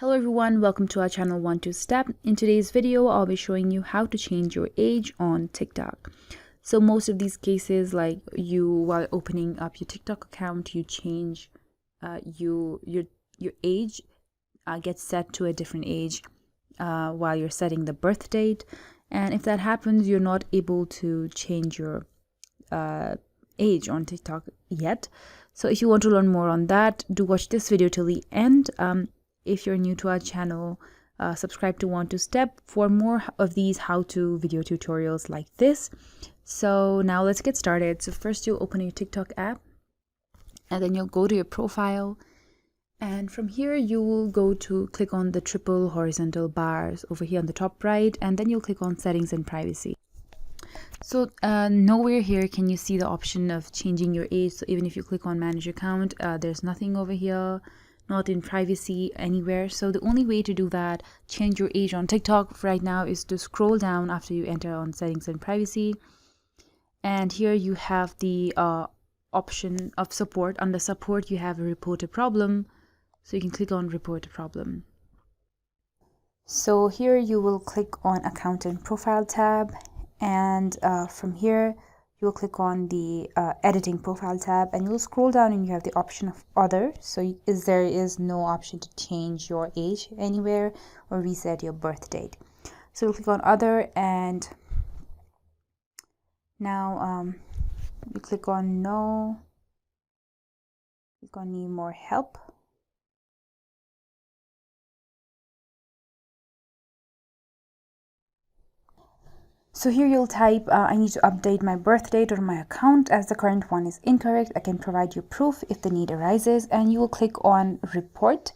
Hello everyone, welcome to our channel 1-2-Step. In today's video, I'll be showing you how to change your age on TikTok. So most of these cases, like while opening up your TikTok account, you change your age gets set to a different age while you're setting the birth date. And if that happens, you're not able to change your age on TikTok yet. So if you want to learn more on that, do watch this video till the end. If you're new to our channel, subscribe to 1-2-Step for more of these how-to video tutorials like this. So now let's get started. So first you'll open your TikTok app and then you'll go to your profile, and from here you will go to click on the triple horizontal bars over here on the top right, and then you'll click on settings and privacy. So nowhere here can you see the option of changing your age. So even if you click on manage account, there's nothing over here, not in privacy anywhere. So the only way to do that, change your age on TikTok right now, is to scroll down after you enter on settings and privacy, and here you have the option of support. Under support you have a report a problem, so you can click on report a problem. So here you will click on account and profile tab, and from here you'll click on the editing profile tab, and you'll scroll down and you have the option of other. So there is no option to change your age anywhere or reset your birth date. So we'll click on other, and now you click on no, click on need more help. So here you'll type, I need to update my birth date on my account as the current one is incorrect. I can provide you proof if the need arises, and you will click on report.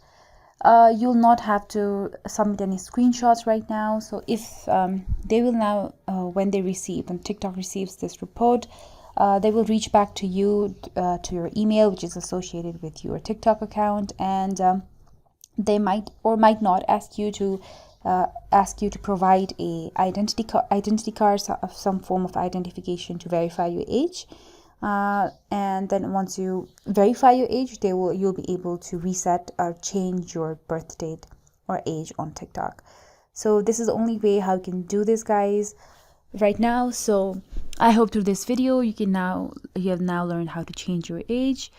You'll not have to submit any screenshots right now. So if they will now, when TikTok receives this report, they will reach back to you, to your email, which is associated with your TikTok account, and they might or might not ask you to provide a identity card, some form of identification to verify your age, and then once you verify your age, you'll be able to reset or change your birth date or age on TikTok. So this is the only way how you can do this, guys, right now. So I hope through this video you have now learned how to change your age.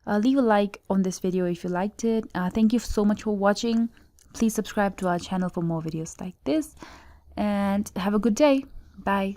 Leave a like on this video if you liked it. Thank you so much for watching. Please subscribe to our channel for more videos like this, and have a good day. Bye.